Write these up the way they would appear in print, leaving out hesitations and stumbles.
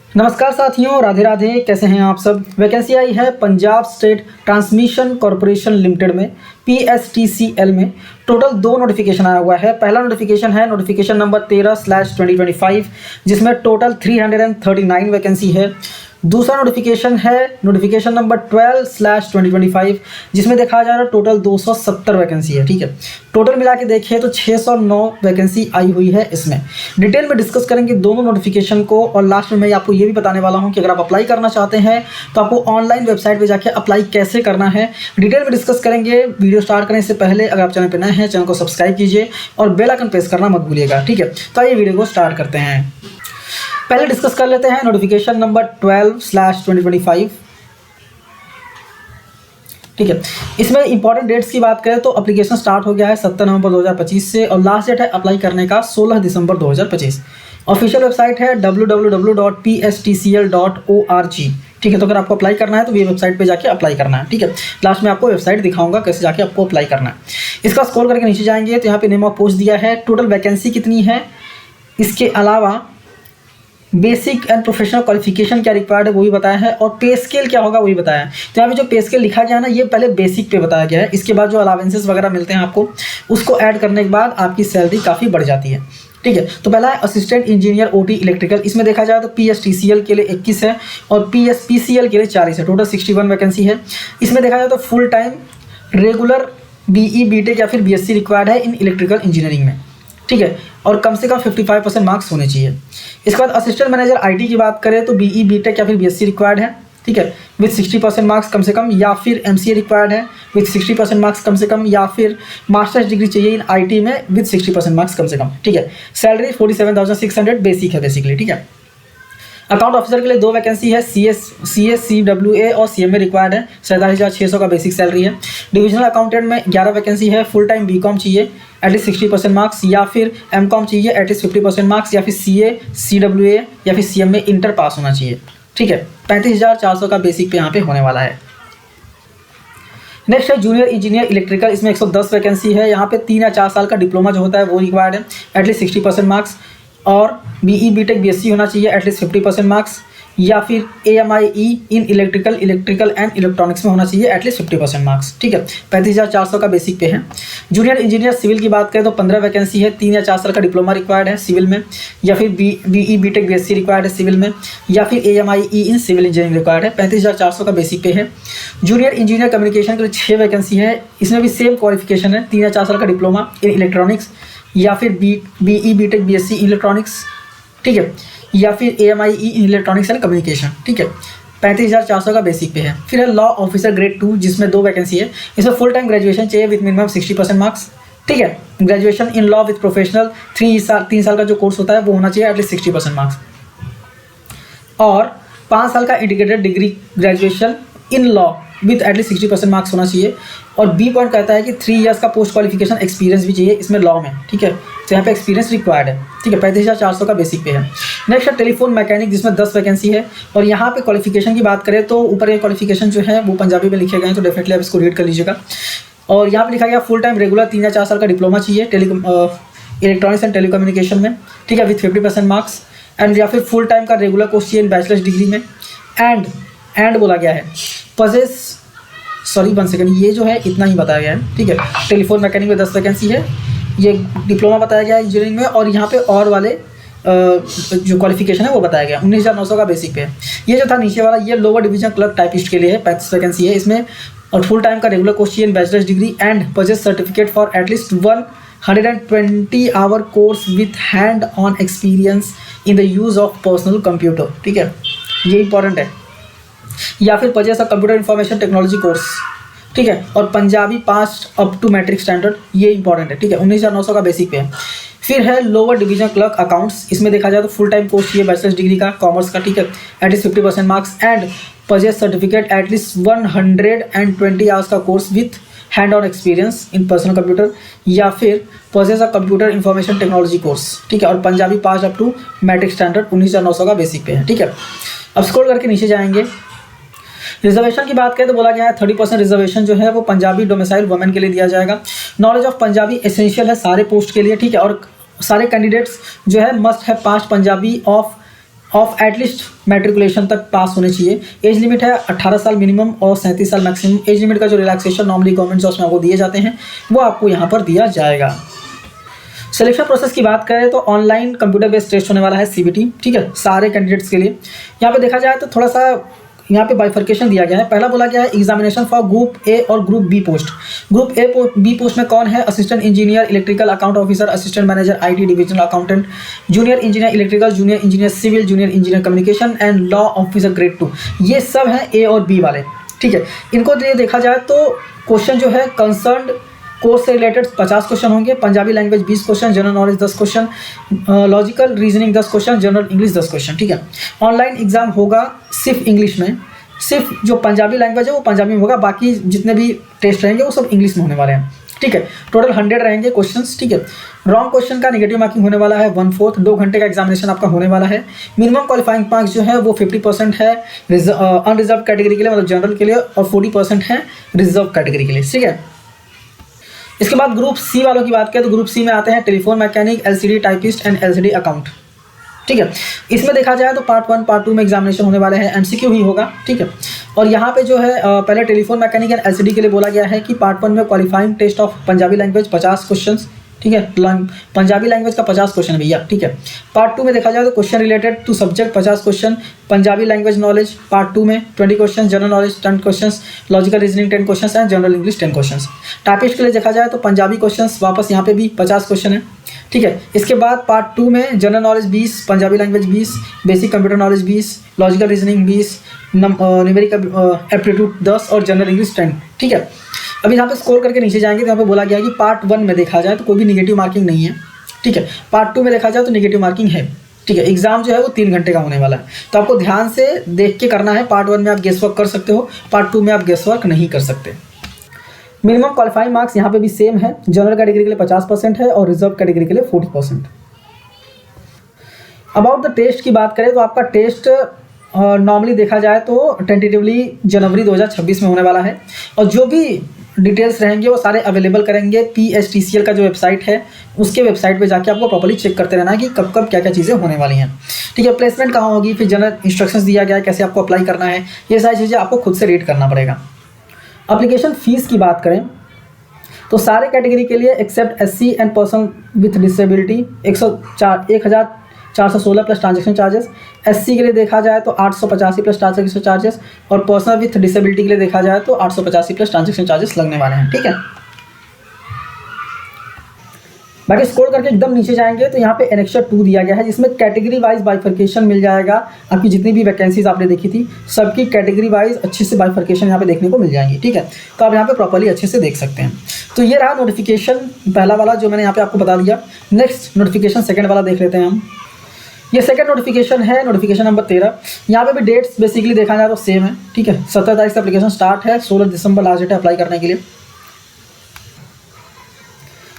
नमस्कार साथियों, राधे राधे। कैसे हैं आप सब। वैकेंसी आई है Punjab state transmission corporation limited में, PSTCL में। टोटल 2 नोटिफिकेशन आया हुआ है। पहला नोटिफिकेशन है नोटिफिकेशन नंबर 13/2025, जिसमें टोटल 339 वैकेंसी है। दूसरा नोटिफिकेशन है नोटिफिकेशन नंबर 12/2025, जिसमें देखा जा रहा है टोटल 270 वैकेंसी है। ठीक है, टोटल मिला के देखें तो 609 वैकेंसी आई हुई है। इसमें डिटेल में डिस्कस करेंगे दोनों नोटिफिकेशन को, और लास्ट में मैं आपको ये भी बताने वाला हूँ कि अगर आप अप्लाई करना चाहते हैं तो आपको ऑनलाइन वेबसाइट पर जाके अप्लाई कैसे करना है, डिटेल में डिस्कस करेंगे। वीडियो स्टार्ट करने से पहले अगर आप चैनल पर नए हैं, चैनल को सब्सक्राइब कीजिए और बेल आइकन प्रेस करना मत भूलिएगा। ठीक है, तो आइए वीडियो को स्टार्ट करते हैं। पहले डिस्कस कर लेते हैं नोटिफिकेशन नंबर 12/2025। ठीक है, इसमें इंपॉर्टेंट डेट्स की बात करें तो एप्लीकेशन स्टार्ट हो गया है 17 नवंबर 2025 से, और लास्ट डेट है अप्लाई करने का 16 दिसंबर 2025। ऑफिशियल वेबसाइट है www.pstcl.org। ठीक है, तो अगर आपको अप्लाई करना है तो ये वेबसाइट पे जाके अप्लाई करना है। ठीक है, लास्ट में आपको वेबसाइट दिखाऊंगा कैसे जाके आपको अप्लाई करना है। इसका स्क्रॉल करके नीचे जाएंगे तो यहाँ पे नेम ऑफ पोस्ट दिया है, टोटल वैकेंसी कितनी है, इसके अलावा बेसिक एंड प्रोफेशनल क्वालिफिकेशन क्या रिक्वायर्ड है वो भी बताया है, और पे स्केल क्या होगा वो भी बताया है। तो यहाँ पे जो पे स्केल लिखा गया है ना, ये पहले बेसिक पे बताया गया है। इसके बाद जो अलावेंसेस वगैरह मिलते हैं आपको, उसको ऐड करने के बाद आपकी सैलरी काफ़ी बढ़ जाती है। ठीक है, तो पहला है असिस्टेंट इंजीनियर OT इलेक्ट्रिकल। इसमें देखा जाए तो PSTCL के लिए 21 है और PSPCL के लिए 40 है। टोटल 61 वैकेंसी है। इसमें देखा जाए तो full time regular BE BTech या फिर BSc रिक्वायर्ड है इन इलेक्ट्रिकल इंजीनियरिंग में। ठीक है, और कम से कम 55% मार्क्स होने चाहिए। इसके बाद असिस्टेंट मैनेजर IT की बात करें तो BE BTech या फिर BSc रिक्वायर्ड है। ठीक है, विथ 60% मार्क्स कम से कम, या फिर MCA रिक्वायर्ड है विथ 60% मार्क्स कम से कम, या फिर मास्टर्स डिग्री चाहिए इन IT में विथ 60% मार्क्स कम से कम। ठीक है, सैलरी 47,600 बेसिक है बेसिकली। ठीक है, अकाउंट ऑफिसर के लिए 2 वैकेंसी है, CS CWA और CMA रिक्वायर्ड है। 47,600 का बेसिक सैलरी है। डिविजनल अकाउंटेंट में 11 वैकेंसी है। फुल टाइम BCom चाहिए एटलीस्ट 60% मार्क्स, या फिर MCom चाहिए एटलीस्ट 50% मार्क्स, या फिर CA CWA या फिर CMA इंटर पास होना चाहिए। ठीक है, 35,400 का बेसिक पे यहाँ पे होने वाला है। नेक्स्ट है जूनियर इंजीनियर इलेक्ट्रिकल। इसमें 110 वैकेंसी है। यहाँ पे 3 या 4 साल का डिप्लोमा जो होता है वो रिक्वायर्ड है, एटलीस्ट 60% मार्क्स, और BE BTech BSc होना चाहिए एटलीस्ट 50% मार्क्स, या फिर AMIE in electrical and electronics में होना चाहिए एटलीस्ट 50% मार्क्स। ठीक है, 35,400 का बेसिक पे है। जूनियर इंजीनियर सिविल की बात करें तो 15 वैकेंसी है। 3 या 4 साल का डिप्लोमा रिक्वायर्ड है सिविल में, या फिर BE BTech BSc रिक्वायर्ड है सिविल में, या फिर AMIE in civil engineering required है। 35,400 का बेसिक पे है। जूनियर इंजीनियर कम्युनिकेशन के लिए 6 वैकेंसी है। इसमें भी सेम क्वालिफिकेशन है, 3 या 4 साल का डिप्लोमा इन इलेक्ट्रॉनिक्स, या फिर BE BTech BSc इलेक्ट्रॉनिक्स। ठीक है, या फिर AMIE in electronics and communication. ठीक है, 35,400 का बेसिक पे है। फिर है लॉ ऑफिसर ग्रेड 2, जिसमें 2 वैकेंसी है। इसमें फुल टाइम ग्रेजुएशन चाहिए विथ मिनिमम 60% मार्क्स। ठीक है, graduation in law with professional 3 साल का जो कोर्स होता है वो होना चाहिए एटलीस्ट 60% मार्क्स, और 5 साल का integrated degree graduation in law with at least 60% marks होना चाहिए। और B पॉइंट कहता है कि 3 इयर्स का पोस्ट क्वालिफिकेशन एक्सपीरियंस भी चाहिए इसमें लॉ में। ठीक है, तो यहाँ पे एक्सपीरियंस रिक्वायर्ड है। ठीक है, 35,400 का बेसिक पे है। नेक्स्ट है टेलीफोन मैकेनिक, जिसमें 10 वैकेंसी है। और यहाँ पे क्वालिफिकेशन की बात करें तो ऊपर ये क्वालिफिकेशन जो है वो पंजाबी में लिखे गए हैं, तो डेफिनेटली आप इसको रीड कर लीजिएगा। और यहाँ पे लिखा गया फुल टाइम रेगुलर 3 या 4 साल का डिप्लोमा चाहिए इलेक्ट्रॉनिक्स एंड टेलीकम्युनिकेशन में। ठीक है, विथ 50% मार्क्स, एंड या फिर फुल टाइम का रेगुलर कोर्स चाहिए इन बैचलर्स डिग्री में। एंड बोला गया है वन सेकंड, ये जो है इतना ही बताया गया है। ठीक है, टेलीफोन मैकेनिक में 10 वैकेंसी है। ये डिप्लोमा बताया गया है इंजीनियरिंग में, और यहाँ पे और वाले जो क्वालिफिकेशन है वो बताया गया। 19,900 का बेसिक पे है। ये जो था नीचे वाला, ये लोअर डिवीजन क्लर्क टाइपिस्ट के लिए है, 35 वैकेंसी है इसमें। और फुल टाइम का रेगुलर कोर्स चाहिए in bachelors degree, and possess certificate for at least 120 hour course with hand on experience in the use of personal computer. ठीक है, ये इंपॉर्टेंट है। या फिर possess computer information technology course. ठीक है, और Punjabi pass up to matric standard, ये इंपॉर्टेंट है। ठीक है, 19,900 का बेसिक पे है। फिर है लोअर डिवीजन क्लर्क अकाउंट्स। इसमें देखा जाए तो फुल टाइम कोर्स चाहिए बैचलर्स डिग्री का कॉमर्स का। ठीक है, at least 50% marks, and possess certificate at least 120 hours का course with hand on experience in personal computer, या फिर possess computer information technology course. ठीक है, और Punjabi pass up to matric standard, 19,900 का बेसिक पे है। ठीक है, अब स्क्रॉल करके नीचे जाएंगे। रिजर्वेशन की बात करें तो बोला गया है 30% रिजर्वेशन जो है वो पंजाबी डोमिसाइल वुमेन के लिए दिया जाएगा। नॉलेज ऑफ पंजाबी एसेंशियल है सारे पोस्ट के लिए। ठीक है, और सारे कैंडिडेट्स जो है मस्ट है pass Punjabi of of at least matriculation तक पास होने चाहिए। एज लिमिट है 18 साल मिनिमम और 37 साल मैक्सिमम। एज लिमिट का जो रिलैक्सेशन नॉर्मली गवर्नमेंट जॉब्स में आपको दिए जाते हैं वो आपको यहाँ पर दिया जाएगा। सिलेक्शन प्रोसेस की बात करें तो ऑनलाइन कंप्यूटर बेस्ड टेस्ट होने वाला है सीबीटी, ठीक है, सारे कैंडिडेट्स के लिए। यहाँ पे देखा जाए तो थोड़ा सा यहाँ पे बाइफर्केशन दिया गया है। पहला बोला गया है एग्जामिनेशन फॉर ग्रुप ए और group B post. Group A B post में कौन है? Assistant engineer electrical, account officer, assistant manager IT, divisional accountant, junior engineer electrical, junior engineer civil, junior engineer communication and law officer grade 2। ये सब हैं ए और B वाले, ठीक है। इनको देखा जाए तो क्वेश्चन जो है कंसर्न कोर्स से रिलेटेड 50 क्वेश्चन होंगे। Punjabi language 20 question, general knowledge 10 question, logical reasoning 10 question, general English 10 question, ठीक है। ऑनलाइन एग्जाम होगा सिर्फ इंग्लिश में, सिर्फ जो पंजाबी लैंग्वेज है वो पंजाबी में होगा, बाकी जितने भी टेस्ट रहेंगे वो सब इंग्लिश में होने वाले हैं, ठीक है। टोटल 100 रहेंगे क्वेश्चंस, ठीक है। रॉन्ग क्वेश्चन का नेगेटिव मार्किंग होने वाला है 1/4। 2 घंटे का एग्जामिनेशन आपका होने वाला है। मिनिमम क्वालिफाइंग मार्क्स जो है वो 50% है अनरिजर्व कैटेगरी के लिए, मतलब जनरल के लिए, और 40% है रिजर्व कैटेगरी के लिए, ठीक है। इसके बाद ग्रुप सी वालों की बात करें तो ग्रुप सी में आते हैं telephone mechanic, LCD typist and LCD account, ठीक है। इसमें देखा जाए तो पार्ट 1 पार्ट 2 में एग्जामिनेशन होने वाले हैं, एमसीक्यू ही होगा, ठीक है। और यहाँ पे जो है पहले टेलीफोन मैकेनिक एंड एलसीडी के लिए बोला गया है कि पार्ट 1 में qualifying test of Punjabi language 50 question, ठीक है। पंजाबी लैंग्वेज का 50 क्वेश्चन है भैया, ठीक है। पार्ट 2 में देखा जाए तो question related to subject 50 question, Punjabi language knowledge part 2 में 20 question, general knowledge 10 question, logical reasoning 10 question and general English 10 question. Typist के लिए देखा जाए तो पंजाबी क्वेश्चन वापस यहाँ पे भी 50 क्वेश्चन है, ठीक है। इसके बाद पार्ट 2 में general knowledge 20, Punjabi language 20, basic computer knowledge 20, logical reasoning 20, numerical aptitude 10 और जनरल इंग्लिश 10, ठीक है। अब यहाँ पे स्कोर करके नीचे जाएंगे तो यहाँ पे बोला गया है कि पार्ट 1 में देखा जाए तो कोई भी निगेटिव मार्किंग नहीं है, ठीक है। पार्ट 2 में देखा जाए तो निगेटिव मार्किंग है, ठीक है। एग्जाम जो है वो 3 घंटे का होने वाला है, तो आपको ध्यान से देख के करना है। पार्ट 1 में आप गेस वर्क कर सकते हो, पार्ट 2 में आप गेस वर्क नहीं कर सकते। मिनिमम क्वालिफाइंग मार्क्स यहाँ पे भी सेम है, जनरल कैटेगरी के लिए 50% है और रिजर्व कैटेगरी के लिए 40%। अबाउट द टेस्ट की बात करें तो आपका टेस्ट नॉर्मली देखा जाए तो टेंटेटिवली जनवरी 2026 में होने वाला है, और जो भी डिटेल्स रहेंगे वो सारे अवेलेबल करेंगे PSTCL का जो वेबसाइट है उसके वेबसाइट पे जाके आपको प्रॉपर्ली चेक करते रहना है कि कब कब क्या क्या चीज़ें होने वाली हैं, ठीक है। प्लेसमेंट कहाँ होगी, फिर जनरल इंस्ट्रक्शंस दिया गया है कैसे आपको अप्लाई करना है, ये सारी चीज़ें आपको खुद से रीड करना पड़ेगा। एप्लीकेशन फ़ीस की बात करें तो सारे कैटेगरी के लिए except SC and person with disability 1,416 plus transaction charges. SC के लिए देखा जाए तो 885 प्लस ट्रांजेक्शन चार्जेस, और पर्सन विथ डिसेबिलिटी के लिए देखा जाए तो 885 प्लस ट्रांजेक्शन चार्जेस लगने वाले हैं, ठीक है। बाकी स्क्रॉल करके एकदम नीचे जाएंगे तो यहाँ पे एनेक्सर 2 दिया गया है जिसमें कैटेगरी वाइज बाइफर्केशन मिल जाएगा। आपकी जितनी भी वैकेंसीज आपने देखी थी सबकी कैटेगरी वाइज अच्छे से बाइफर्केशन यहाँ पे देखने को मिल जाएंगी, ठीक है। तो आप यहाँ पे प्रॉपर्ली अच्छे से देख सकते हैं। तो ये रहा नोटिफिकेशन पहला वाला जो मैंने यहाँ पे आपको बता दिया। नेक्स्ट नोटिफिकेशन सेकेंड वाला देख लेते हैं हम। ये सेकंड नोटिफिकेशन है, नोटिफिकेशन नंबर 13। यहाँ पे भी डेट्स बेसिकली देखा जाए तो सेम है, ठीक है। 17 तारीख से एप्लीकेशन स्टार्ट है, 16 दिसंबर लास्ट डेट है अप्लाई करने के लिए।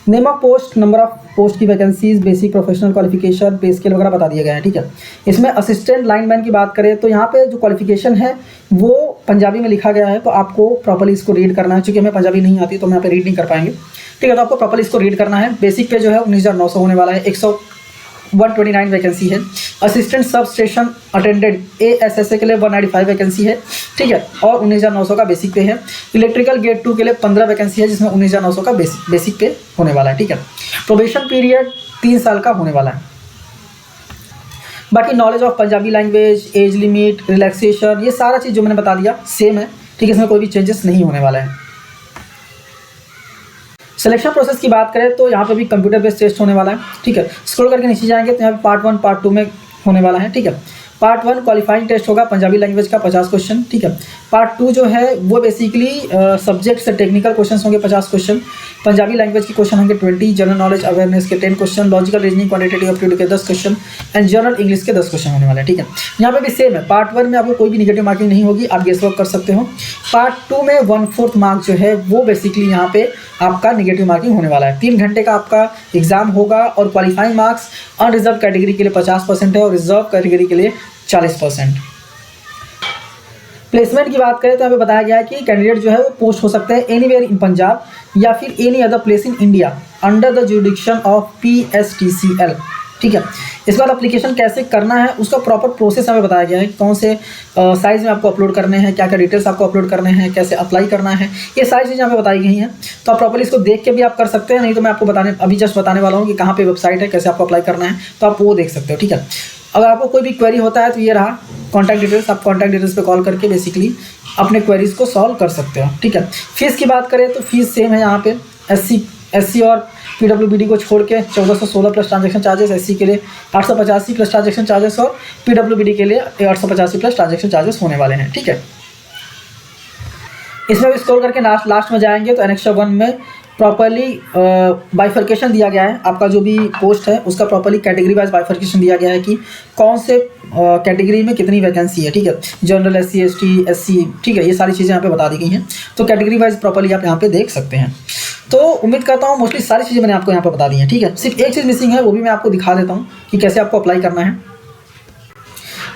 Name of post, number of post की vacancies, basic professional qualification, pay scale वगैरह बता दिया गया है, ठीक है। इसमें असिस्टेंट लाइनमैन की बात करें तो यहाँ पे जो क्वालिफिकेशन है वो पंजाबी में लिखा गया है, तो आपको प्रॉपर्ली इसको रीड करना है। चूँकि हमें पंजाबी नहीं आती तो हम यहाँ पे रीड नहीं कर पाएंगे, ठीक है। तो आपको प्रॉपर्ली इसको रीड करना है। बेसिक पे जो है 19,900 होने वाला है, 129 वैकेंसी है। Assistant sub station attendant ASSA के लिए 195 वैकेंसी है, ठीक है, और 19,900 का बेसिक पे है। इलेक्ट्रिकल गेट 2 के लिए 15 वैकेंसी है जिसमें 19,900 का बेसिक पे होने वाला है, ठीक है। प्रोबेशन पीरियड 3 साल का होने वाला है। बाकी knowledge of Punjabi language, age limit, relaxation, ये सारा चीज़ जो मैंने बता दिया सेम है, ठीक है। इसमें कोई भी चेंजेस नहीं होने वाला है। सिलेक्शन प्रोसेस की बात करें तो यहाँ पे भी कंप्यूटर बेस्ड टेस्ट होने वाला है, ठीक है। स्क्रॉल करके नीचे जाएंगे तो यहाँ पे पार्ट 1 पार्ट 2 में होने वाला है, ठीक है। पार्ट 1 क्वालिफाइंग टेस्ट होगा पंजाबी लैंग्वेज का 50 क्वेश्चन, ठीक है। पार्ट 2 जो है वो बेसिकली सब्जेक्ट से टेक्निकल क्वेश्चन होंगे 50 क्वेश्चन, पंजाबी लैंग्वेज के क्वेश्चन होंगे 20, जनरल नॉलेज अवेयरनेस के 10 question, logical reasoning quantitative aptitude के 10 क्वेश्चन एंड जनरल इंग्लिश के 10 क्वेश्चन होने वाले हैं, ठीक है। यहाँ पे भी सेम है, पार्ट 1 में आपको कोई भी निगेटिव मार्किंग नहीं होगी, आप गेस वर्क कर सकते हो। पार्ट 2 में 1/4 मार्क जो है वो बेसिकली यहाँ पे आपका निगेटिव मार्किंग होने वाला है। 3 घंटे का आपका एग्जाम होगा और क्वालिफाइंग मार्क्स अनरिजर्व कैटेगरी के लिए 50% है और रिजर्व कैटेगरी के लिए 40%। प्लेसमेंट की बात करें तो हमें बताया गया है कि कैंडिडेट जो है वो पोस्ट हो सकते हैं एनीवेयर इन पंजाब या फिर any other place in India under the jurisdiction of PSTCL, ठीक है। इसके बाद एप्लीकेशन कैसे करना है उसका प्रॉपर प्रोसेस हमें बताया गया है, कौन से साइज़ में आपको अपलोड करने हैं, क्या क्या डिटेल्स आपको अपलोड करने हैं, कैसे अप्लाई करना है, ये सारी चीज़ें यहाँ पे बताई गई हैं। तो आप प्रॉपर्ली इसको देख के भी आप कर सकते हैं, नहीं तो मैं आपको अभी जस्ट बताने वाला हूँ कि कहाँ पे वेबसाइट है, कैसे आपको अप्लाई करना है, तो आप वो देख सकते हो। ठीक है। अगर आपको कोई भी क्वेरी होता है तो ये रहा कॉन्टैक्ट डिटेल्स, आप कॉन्टैक्ट डिटेल्स पे कॉल करके बेसिकली अपने क्वेरीज को सॉल्व कर सकते हो। ठीक है। फीस की बात करें तो फीस सेम है यहाँ पे, एससी और पीडब्ल्यूबीडी को छोड़ के 1416 प्लस ट्रांजैक्शन चार्जेस, एससी के लिए 885 प्लस ट्रांजैक्शन चार्जेस और पीडब्ल्यूबीडी के लिए 885 प्लस ट्रांजैक्शन चार्जेस होने वाले हैं। ठीक है। इसमें भी स्क्रॉल करके लास्ट में जाएंगे तो एनेक्स 1 में प्रॉपर्ली बाइफर्केशन दिया गया है, आपका जो भी पोस्ट है उसका प्रॉपर्ली कैटेगरी वाइज बाइफर्केशन दिया गया है कि कौन से कैटेगरी में कितनी वैकेंसी है। ठीक है। जनरल, एससी, एसटी, एससी, ठीक है, ये सारी चीज़ें यहाँ पे बता दी गई हैं। तो कैटेगरी वाइज प्रॉपर्ली आप यहाँ पे देख सकते हैं। तो उम्मीद करता हूँ मोस्टली सारी चीज़ें मैंने आपको यहाँ पे बता दी हैं। ठीक है। सिर्फ एक चीज़ मिसिंग है, वो भी मैं आपको दिखा देता हूँ कि कैसे आपको अप्लाई करना है।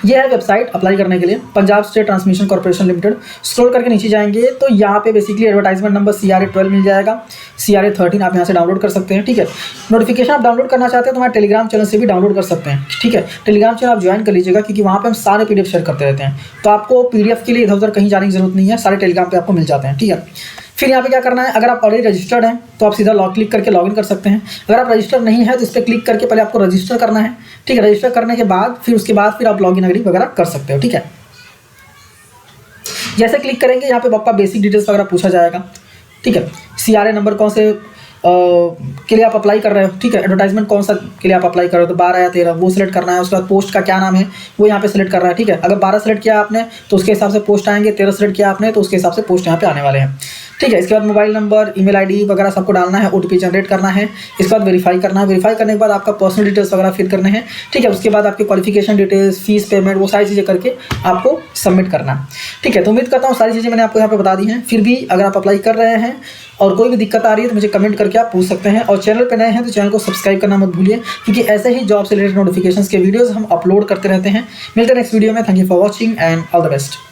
ये है वेबसाइट अप्लाई करने के लिए, Punjab state transmission corporation limited. Scroll करके नीचे जाएंगे तो यहाँ पे बेसिकली एडवर्टाइजमेंट नंबर CRA 12 मिल जाएगा, CRA 13 आप यहाँ से डाउनलोड कर सकते हैं। ठीक है। नोटिफिकेशन आप डाउनलोड करना चाहते हैं तो हमारे टेलीग्राम चैनल से भी डाउनलोड कर सकते हैं। ठीक है। टेलीग्राम चैनल आप ज्वाइन कर लीजिएगा क्योंकि वहाँ पे हम सारे PDF शेयर करते रहते हैं, तो आपको PDF के लिए इधर उधर कहीं जाने की जरूरत नहीं है, सारे टेलीग्राम पे आपको मिल जाते हैं। ठीक है। फिर यहाँ पे क्या करना है, अगर आप ऑलरेडी रजिस्टर्ड हैं तो आप सीधा क्लिक करके लॉगिन कर सकते हैं। अगर आप रजिस्टर्ड नहीं है तो इस पर क्लिक करके पहले आपको रजिस्टर करना है। ठीक है। रजिस्टर करने के बाद फिर उसके बाद फिर आप लॉगिन वगैरह कर सकते हो। ठीक है। जैसे क्लिक करेंगे यहाँ पे आपका बेसिक डिटेल्स वगैरह पूछा जाएगा। ठीक है। CRA नंबर कौन से के लिए आप अप्लाई कर रहे हो। ठीक है। एडवर्टाइजमेंट कौन सा के लिए आप अप्लाई कर रहे हो, तो 12 या 13 वो सिलेक्ट करना है। उसके बाद पोस्ट का क्या नाम है वो यहाँ पे सिलेक्ट करना है। ठीक है। अगर 12 सेलेक्ट किया आपने तो उसके हिसाब से पोस्ट आएंगे, 13 सेलेक्ट किया आपने तो उसके हिसाब से पोस्ट यहाँ पे आने वाले हैं। ठीक है। इसके बाद मोबाइल नंबर, ईमेल आईडी वगैरह सबको डालना है, OTP जनरेट करना है। इसके बाद वेरीफाई करना है, वेरीफाई करने के बाद आपका पर्सनल डिटेल्स वगैरह फिल करने हैं। ठीक है। उसके बाद आपके क्वालिफिकेशन डिटेल्स, फीस, पेमेंट, वो सारी चीज़ें करके आपको सबमिट करना है। ठीक है। तो उम्मीद करता हूँ सारी चीज़ें मैंने आपको यहाँ पे बता दी हैं। फिर भी अगर आप अप्लाई कर रहे हैं और कोई भी दिक्कत आ रही है तो मुझे कमेंट करके आप पूछ सकते हैं। और चैनल पे नए हैं तो चैनल को सब्सक्राइब करना मत भूलिए क्योंकि ऐसे ही जॉब से रिलेटेड नोटिफिकेशंस के वीडियोस हम अपलोड करते रहते हैं। मिलते हैं नेक्स्ट वीडियो में। Thank you for watching and all the best.